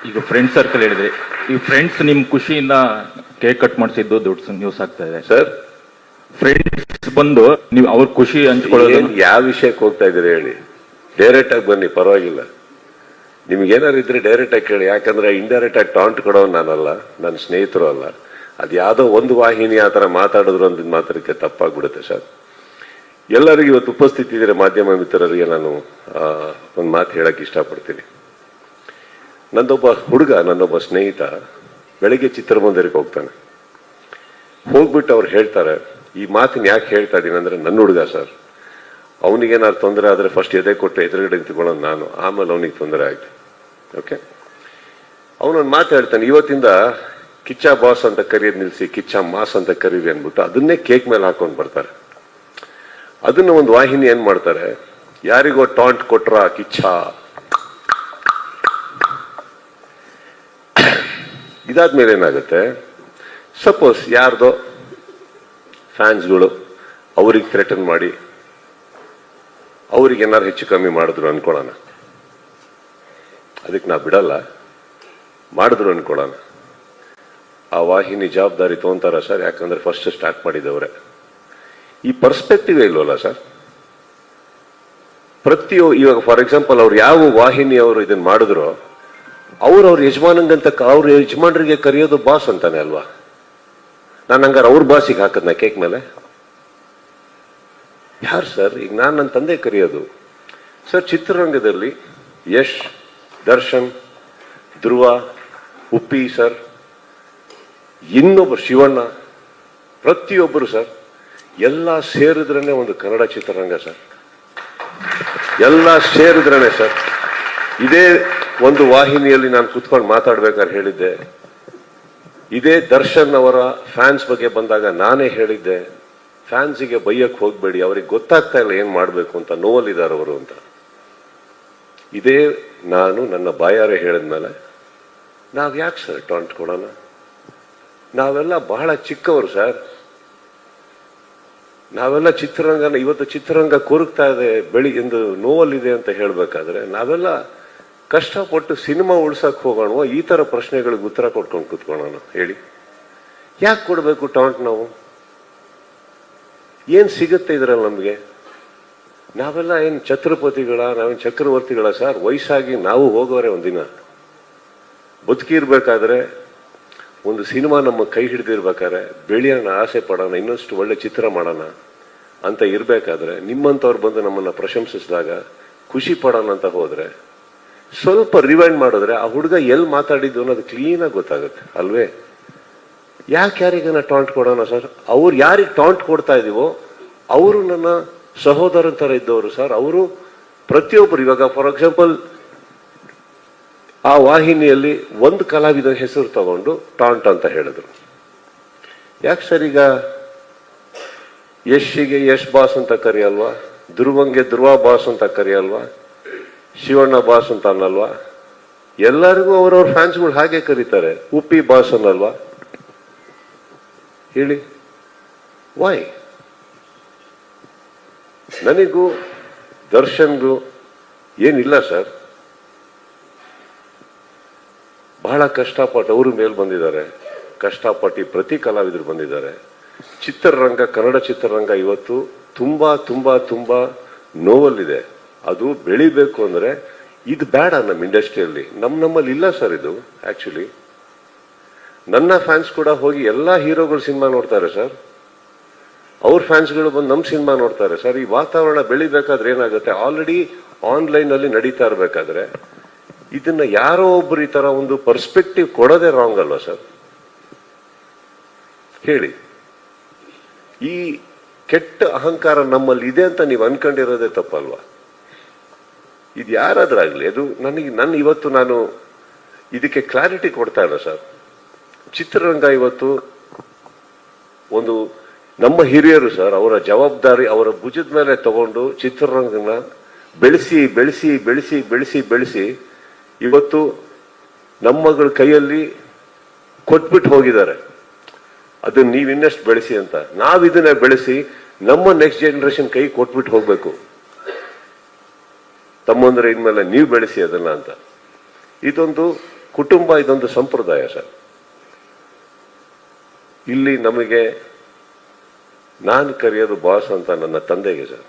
ಈಗ friend circle ಹೇಳಿದ್ರಿ, ಈ ಫ್ರೆಂಡ್ಸ್ ನಿಮ್ ಖುಷಿಯಿಂದ ಕೇಕ್ ಕಟ್ ಮಾಡಿಸಿದ್ದು ದೊಡ್ಡ ನ್ಯೂಸ್ ಆಗ್ತಾ ಇದೆ ಸರ್. ಫ್ರೆಂಡ್ಸ್ ಬಂದು ನೀವು ಅವ್ರ ಖುಷಿ ಹಂಚ್ಕೊಳ್ಳೋದು ಯಾವ ವಿಷಯಕ್ಕೆ ಹೋಗ್ತಾ ಇದ್ದೀರಿ ಹೇಳಿ, ಡೈರೆಕ್ಟ್ ಆಗಿ ಬನ್ನಿ, ಪರವಾಗಿಲ್ಲ. ನಿಮ್ಗೇನಾದ್ರು ಇದ್ರೆ ಡೈರೆಕ್ಟ್ ಆಗಿ ಕೇಳಿ, ಯಾಕಂದ್ರೆ ಇಂಡೈರೆಕ್ಟ್ ಆಗಿ ಟಾಂಟ್ ಕೊಡೋ ನಾನಲ್ಲ, ನನ್ನ ಸ್ನೇಹಿತರು ಅಲ್ಲ. ಅದು ಯಾವುದೋ ಒಂದು ವಾಹಿನಿ ಆ ಥರ ಮಾತಾಡಿದ್ರು ಅಂತ ಮಾತ್ರಕ್ಕೆ ತಪ್ಪಾಗ್ಬಿಡುತ್ತೆ ಸರ್. ಎಲ್ಲರಿಗೂ ಇವತ್ತು ಉಪಸ್ಥಿತಿ ಇದ್ರೆ ಮಾಧ್ಯಮ ಮಿತ್ರರಿಗೆ ನಾನು ಒಂದು ಮಾತು ಹೇಳಕ್ಕೆ ಇಷ್ಟಪಡ್ತೀನಿ. ನಂದೊಬ್ಬ ಹುಡುಗ, ನನ್ನೊಬ್ಬ ಸ್ನೇಹಿತ ಬೆಳಿಗ್ಗೆ ಚಿತ್ರಮಂದಿರಕ್ಕೆ ಹೋಗ್ತಾನೆ. ಹೋಗ್ಬಿಟ್ಟು ಅವ್ರು ಹೇಳ್ತಾರೆ, ಈ ಮಾತಿನ ಯಾಕೆ ಹೇಳ್ತಾ ಇದ್ದೀನಿ ಅಂದ್ರೆ, ನನ್ನ ಹುಡುಗ ಸರ್, ಅವನಿಗೇನಾದ್ರು ತೊಂದರೆ ಆದರೆ ಫಸ್ಟ್ ಎದೆ ಕೊಟ್ಟು ಎದುರುಗಡೆ ನಿಂತ್ಕೊಳ್ಳೋದು ನಾನು, ಆಮೇಲೆ ಅವನಿಗೆ ತೊಂದರೆ ಆಯ್ತು. ಓಕೆ, ಅವನೊಂದು ಮಾತು ಹೇಳ್ತಾನೆ, ಇವತ್ತಿಂದ ಕಿಚ್ಚ ಬಾಸ್ ಅಂತ ಕರೆಯೋದು ನಿಲ್ಲಿಸಿ ಕಿಚ್ಚ ಮಾಸ್ ಅಂತ ಕರೀರಿ ಅಂದ್ಬಿಟ್ಟು ಅದನ್ನೇ ಕೇಕ್ ಮೇಲೆ ಹಾಕೊಂಡು ಬರ್ತಾರೆ. ಅದನ್ನ ಒಂದು ವಾಹಿನಿ ಏನ್ ಮಾಡ್ತಾರೆ, ಯಾರಿಗೋ ಟಾಂಟ್ ಕೊಟ್ರ ಕಿಚ್ಚ, ಇದಾದ್ಮೇಲೆ ಏನಾಗುತ್ತೆ, ಸಪೋಸ್ ಯಾರ್ದೋ ಫ್ಯಾನ್ಸ್ಗಳು ಅವ್ರಿಗೆ ಥ್ರೆಟನ್ ಮಾಡಿ ಅವ್ರಿಗೆ ಏನಾರು ಹೆಚ್ಚು ಕಮ್ಮಿ ಮಾಡಿದ್ರು ಅನ್ಕೊಳ್ಳೋಣ, ಅದಕ್ಕೆ ನಾ ಬಿಡಲ್ಲ, ಮಾಡಿದ್ರು ಅನ್ಕೊಳ್ಳೋಣ, ಆ ವಾಹಿನಿ ಜವಾಬ್ದಾರಿ ತಗೊಂತಾರ ಸರ್? ಯಾಕಂದ್ರೆ ಫಸ್ಟ್ ಸ್ಟಾರ್ಟ್ ಮಾಡಿದವ್ರೆ. ಈ ಪರ್ಸ್ಪೆಕ್ಟಿವ್ ಇಲ್ವಲ್ಲ ಸರ್. ಇವಾಗ ಫಾರ್ ಎಕ್ಸಾಂಪಲ್ ಅವ್ರು ಯಾವ ವಾಹಿನಿ ಅವರು ಇದನ್ನ ಮಾಡಿದ್ರು, ಅವ್ರ ಯಜಮಾನಂಗಂತ ಅವ್ರ ಯಜಮಾನರಿಗೆ ಕರೆಯೋದು ಬಾಸ್ ಅಂತಾನೆ ಅಲ್ವಾ? ನಾನು ಹಂಗಾರೆ ಅವ್ರ ಬಾಸಿಗೆ ಹಾಕದ್ನ ಕೇಕ್ ಮೇಲೆ? ಯಾರು ಸರ್? ಈಗ ನಾನು ನನ್ನ ತಂದೆ ಕರೆಯೋದು ಸರ್. ಚಿತ್ರರಂಗದಲ್ಲಿ ಯಶ್, ದರ್ಶನ್, ಧ್ರುವ, ಉಪ್ಪಿ ಸರ್, ಇನ್ನೊಬ್ಬರು ಶಿವಣ್ಣ, ಪ್ರತಿಯೊಬ್ಬರು ಸರ್, ಎಲ್ಲ ಸೇರಿದ್ರೇನೆ ಒಂದು ಕನ್ನಡ ಚಿತ್ರರಂಗ ಸರ್. ಎಲ್ಲ ಸೇರಿದ್ರೇನೆ ಸರ್. ಇದೇ ಒಂದು ವಾಹಿನಿಯಲ್ಲಿ ನಾನು ಕುತ್ಕೊಂಡು ಮಾತಾಡ್ಬೇಕಾದ್ರೆ ಹೇಳಿದ್ದೆ, ಇದೇ ದರ್ಶನ್ ಅವರ ಫ್ಯಾನ್ಸ್ ಬಗ್ಗೆ ಬಂದಾಗ ನಾನೇ ಹೇಳಿದ್ದೆ, ಫ್ಯಾನ್ಸಿಗೆ ಬೈಯಕ್ಕೆ ಹೋಗ್ಬೇಡಿ, ಅವ್ರಿಗೆ ಗೊತ್ತಾಗ್ತಾ ಇಲ್ಲ ಏನ್ ಮಾಡ್ಬೇಕು ಅಂತ, ನೋವಲ್ಲಿದ್ದಾರೆ ಅವರು ಅಂತ. ಇದೇ ನಾನು ನನ್ನ ಬಾಯಾರೆ ಹೇಳಿದ್ಮೇಲೆ ನಾವ್ ಯಾಕೆ ಸರ್ ಟಾಂಟ್ ಕೊಡೋಣ? ನಾವೆಲ್ಲ ಬಹಳ ಚಿಕ್ಕವರು ಸರ್. ನಾವೆಲ್ಲ ಚಿತ್ರರಂಗನ, ಇವತ್ತು ಚಿತ್ರರಂಗ ಕೊರಗ್ತಾ ಇದೆ, ಎಂದು ನೋವಲ್ಲಿದೆ ಅಂತ ಹೇಳ್ಬೇಕಾದ್ರೆ ನಾವೆಲ್ಲ ಕಷ್ಟಪಟ್ಟು ಸಿನಿಮಾ ಉಳ್ಸಕ್ ಹೋಗೋಣ, ಈ ತರ ಪ್ರಶ್ನೆಗಳಿಗೆ ಉತ್ತರ ಕೊಟ್ಕೊಂಡು ಕೂತ್ಕೊಳ್ಳೋಣ ಹೇಳಿ? ಯಾಕೆ ಕೊಡ್ಬೇಕು ಟಾಂಟ್? ನಾವು ಏನ್ ಸಿಗುತ್ತೆ ಇದ್ರಲ್ಲಿ ನಮ್ಗೆ? ನಾವೆಲ್ಲ ಏನ್ ಛತ್ರಪತಿಗಳ, ನಾವೇನ್ ಚಕ್ರವರ್ತಿಗಳ ಸರ್? ವಯಸ್ಸಾಗಿ ನಾವು ಹೋಗೋರೆ ಒಂದಿನ. ಬದುಕಿರ್ಬೇಕಾದ್ರೆ, ಒಂದು ಸಿನಿಮಾ ನಮ್ಮ ಕೈ ಹಿಡಿದಿರ್ಬೇಕಾದ್ರೆ ಬೆಳೆಯೋಣ, ಆಸೆ ಪಡೋಣ, ಇನ್ನಷ್ಟು ಒಳ್ಳೆ ಚಿತ್ರ ಮಾಡೋಣ ಅಂತ ಇರ್ಬೇಕಾದ್ರೆ ನಿಮ್ಮಂಥವ್ರು ಬಂದು ನಮ್ಮನ್ನ ಪ್ರಶಂಸಿಸಿದಾಗ ಖುಷಿ ಪಡೋಣ ಅಂತ ಹೋದ್ರೆ, ಸ್ವಲ್ಪ ರಿವೈಂಡ್ ಮಾಡಿದ್ರೆ ಆ ಹುಡುಗ ಎಲ್ಲಿ ಮಾತಾಡಿದ್ದು ಅನ್ನೋದು ಕ್ಲೀನಾಗಿ ಗೊತ್ತಾಗುತ್ತೆ ಅಲ್ವೇ? ಯಾಕೆ ಯಾರಿಗನ ಟಾಂಟ್ ಕೊಡೋಣ ಸರ್? ಅವ್ರು ಯಾರಿಗೆ ಟಾಂಟ್ ಕೊಡ್ತಾ ಇದೀವೋ ಅವರು ನನ್ನ ಸಹೋದರನ ತರ ಇದ್ದವರು ಸರ್. ಅವರು ಪ್ರತಿಯೊಬ್ಬರು, ಇವಾಗ ಫಾರ್ ಎಕ್ಸಾಂಪಲ್ ಆ ವಾಹಿನಿಯಲ್ಲಿ ಒಂದು ಕಲಾವಿದನ ಹೆಸರು ತಗೊಂಡು ಟಾಂಟ್ ಅಂತ ಹೇಳಿದ್ರು. ಯಾಕೆ ಸರ್ ಈಗ ಯಶ್ಗೆ ಯಶ್ ಬಾಸ್ ಅಂತ ಕರೆಯಲ್ವಾ? ಧ್ರುವಂಗೆ ಧ್ರುವ ಬಾಸ್ ಅಂತ ಕರೆಯಲ್ವಾ? ಶಿವಣ್ಣ ಬಾಸ್ ಅಂತ ಅನ್ನಲ್ವಾ? ಎಲ್ಲರಿಗೂ ಅವರವ್ರ ಫ್ಯಾನ್ಸ್ಗಳು ಹಾಗೆ ಕರೀತಾರೆ. ಉಪ್ಪಿ ಬಾಸ್ ಅನ್ನಲ್ವಾ? ಹೇಳಿ, ವೈ? ನನಗೂ ದರ್ಶನ್ಗೂ ಏನಿಲ್ಲ ಸರ್. ಬಹಳ ಕಷ್ಟಪಟ್ಟು ಅವರು ಮೇಲ್ ಬಂದಿದ್ದಾರೆ, ಕಷ್ಟಪಟ್ಟು ಪ್ರತಿ ಕಲಾವಿದರು ಬಂದಿದ್ದಾರೆ. ಚಿತ್ರರಂಗ, ಕನ್ನಡ ಚಿತ್ರರಂಗ ಇವತ್ತು ತುಂಬಾ ತುಂಬಾ ತುಂಬಾ ನೋವಲ್ಲಿದೆ. ಅದು ಬೆಳಿಬೇಕು ಅಂದ್ರೆ ಇದು ಬೇಡ ನಮ್ಮ ಇಂಡಸ್ಟ್ರಿಯಲ್ಲಿ. ನಮ್ಮಲ್ಲಿ ಇಲ್ಲ ಸರ್ ಇದು. ಆಕ್ಚುಲಿ ನನ್ನ ಫ್ಯಾನ್ಸ್ ಕೂಡ ಹೋಗಿ ಎಲ್ಲಾ ಹೀರೋಗಳು ಸಿನಿಮಾ ನೋಡ್ತಾರೆ ಸರ್. ಅವ್ರ ಫ್ಯಾನ್ಸ್ಗಳು ಬಂದು ನಮ್ಮ ಸಿನಿಮಾ ನೋಡ್ತಾರೆ ಸರ್. ಈ ವಾತಾವರಣ ಬೆಳಿಬೇಕಾದ್ರೆ ಏನಾಗುತ್ತೆ, ಆಲ್ರೆಡಿ ಆನ್ಲೈನ್ ಅಲ್ಲಿ ನಡೀತಾ ಇರ್ಬೇಕಾದ್ರೆ ಇದನ್ನ ಯಾರೋ ಒಬ್ರು ಈ ತರ ಒಂದು ಪರ್ಸ್ಪೆಕ್ಟಿವ್ ಕೊಡೋದೇ ರಾಂಗ್ ಅಲ್ವಾ ಸರ್? ಹೇಳಿ. ಈ ಕೆಟ್ಟ ಅಹಂಕಾರ ನಮ್ಮಲ್ಲಿ ಇದೆ ಅಂತ ನೀವು ಅನ್ಕೊಂಡಿರೋದೇ ತಪ್ಪಲ್ವಾ? ಇದು ಯಾರಾದ್ರಾಗ್ಲಿ, ಅದು ಇವತ್ತು ನಾನು ಇದಕ್ಕೆ ಕ್ಲಾರಿಟಿ ಕೊಡ್ತಾ ಇಲ್ಲ ಸರ್. ಚಿತ್ರರಂಗ ಇವತ್ತು ಒಂದು ನಮ್ಮ ಹಿರಿಯರು ಸರ್, ಅವರ ಜವಾಬ್ದಾರಿ ಅವರ ಭುಜದ ಮೇಲೆ ತಗೊಂಡು ಚಿತ್ರರಂಗನ ಬೆಳೆಸಿ ಬೆಳೆಸಿ ಬೆಳೆಸಿ ಬೆಳೆಸಿ ಬೆಳೆಸಿ ಇವತ್ತು ನಮ್ಮಗಳ ಕೈಯಲ್ಲಿ ಕೊಟ್ಬಿಟ್ಟು ಹೋಗಿದ್ದಾರೆ. ಅದನ್ನ ನೀವು ಇನ್ನಷ್ಟು ಬೆಳೆಸಿ ಅಂತ. ನಾವಿದನ್ನ ಬೆಳೆಸಿ ನಮ್ಮ ನೆಕ್ಸ್ಟ್ ಜನರೇಷನ್ ಕೈ ಕೊಟ್ಬಿಟ್ಟು ಹೋಗ್ಬೇಕು. ತಮ್ಮಂದ್ರೆ ಇನ್ಮೇಲೆ ನೀವು ಬೆಳೆಸಿ ಅದನ್ನ ಅಂತ. ಇದೊಂದು ಕುಟುಂಬ ಇದೊಂದು ಸಂಪ್ರದಾಯ ಸರ್. ಇಲ್ಲಿ ನಮಗೆ ನಾನು ಕರೆಯೋದು ಬಾಸ್ ಅಂತ ನನ್ನ ತಂದೆಗೆ ಸರ್.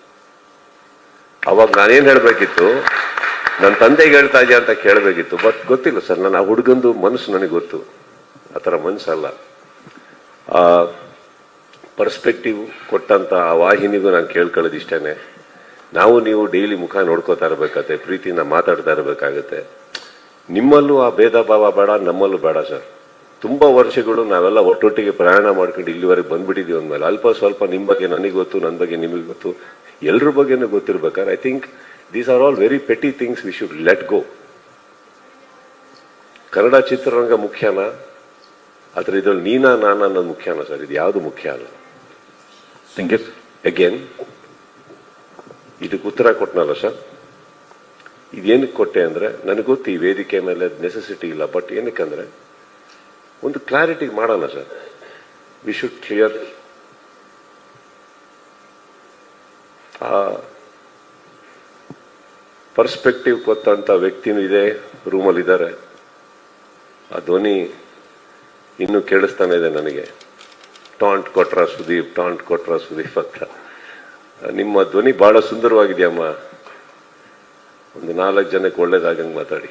ಅವಾಗ ನಾನೇನು ಹೇಳಬೇಕಿತ್ತು, ನನ್ನ ತಂದೆಗೆ ಹೇಳ್ತಾ ಇದೆಯಾ ಅಂತ ಕೇಳಬೇಕಿತ್ತು. ಬಟ್ ಗೊತ್ತಿಲ್ಲ ಸರ್, ನನ್ನ ಆ ಹುಡುಗಂದು ಮನಸ್ಸು ನನಗೆ ಗೊತ್ತು, ಆ ಥರ ಮನಸ್ಸಲ್ಲ. ಆ ಪರ್ಸ್ಪೆಕ್ಟಿವ್ ಕೊಟ್ಟಂತ ಆ ವಾಹಿನಿಗೂ ನಾನು ಕೇಳ್ಕೊಳ್ಳೋದು ಇಷ್ಟೇನೆ. ನಾವು ನೀವು ಡೈಲಿ ಮುಖ ನೋಡ್ಕೋತಾ ಇರಬೇಕಾಗತ್ತೆ, ಪ್ರೀತಿನ ಮಾತಾಡ್ತಾ ಇರಬೇಕಾಗತ್ತೆ. ನಿಮ್ಮಲ್ಲೂ ಆ ಭೇದ ಭಾವ ಬೇಡ, ನಮ್ಮಲ್ಲೂ ಬೇಡ ಸರ್. ತುಂಬಾ ವರ್ಷಗಳು ನಾವೆಲ್ಲ ಒಟ್ಟೊಟ್ಟಿಗೆ ಪ್ರಯಾಣ ಮಾಡ್ಕೊಂಡು ಇಲ್ಲಿವರೆಗೆ ಬಂದ್ಬಿಟ್ಟಿದೀವಿ ಅಂದಮೇಲೆ ಅಲ್ಪ ಸ್ವಲ್ಪ ನಿಮ್ಮ ಬಗ್ಗೆ ನನಗೆ ಗೊತ್ತು, ನನ್ನ ಬಗ್ಗೆ ನಿಮಗೆ ಗೊತ್ತು, ಎಲ್ರ ಬಗ್ಗೆನೂ ಗೊತ್ತಿರ್ಬೇಕಾದ್ರೆ I think these are all very petty things we should let go. Kannada ಚಿತ್ರರಂಗ ಮುಖ್ಯನಾ ಆದ್ರೆ ಇದ್ರಲ್ಲಿ ನೀನಾ ನಾನ ಅನ್ನೋದು ಮುಖ್ಯನಾ ಸರ್? ಇದು ಯಾವುದು ಮುಖ್ಯ ಅಲ್ಲ. Thank you. ಅಗೇನ್ ಇದಕ್ಕೆ ಉತ್ತರ ಕೊಟ್ಟನಲ್ಲ ಸರ್. ಇದೇನಕ್ಕೆ ಕೊಟ್ಟೆ ಅಂದ್ರೆ ನನಗೆ ಗೊತ್ತು ಈ ವೇದಿಕೆ ಮೇಲೆ ನೆಸೆಸಿಟಿ ಇಲ್ಲ, ಬಟ್ ಏನಕ್ಕಂದ್ರೆ ಒಂದು ಕ್ಲಾರಿಟಿ ಮಾಡೋಣ ಸರ್. We should clear. ಆ ಪರ್ಸ್ಪೆಕ್ಟಿವ್ ಕೊತ್ತಂತ ವ್ಯಕ್ತಿನೂ ಇದೆ, ರೂಮಲ್ಲಿ ಇದ್ದಾರೆ. ಆ ಧ್ವನಿ ಇನ್ನೂ ಕೇಳಿಸ್ತಾನೆ ಇದೆ ನನಗೆ. ಟಾಂಟ್ ಕೊಟ್ರ ಸುದೀಪ್, ಟಾಂಟ್ ಕೊಟ್ರ ಸುದೀಪ್ ಅಂತ. ನಿಮ್ಮ ಧ್ವನಿ ಬಹಳ ಸುಂದರವಾಗಿದೆಯಮ್ಮ. ಒಂದು 4 ಜನಕ್ಕೆ ಒಳ್ಳೇದಾಗಂಗೆ ಮಾತಾಡಿ.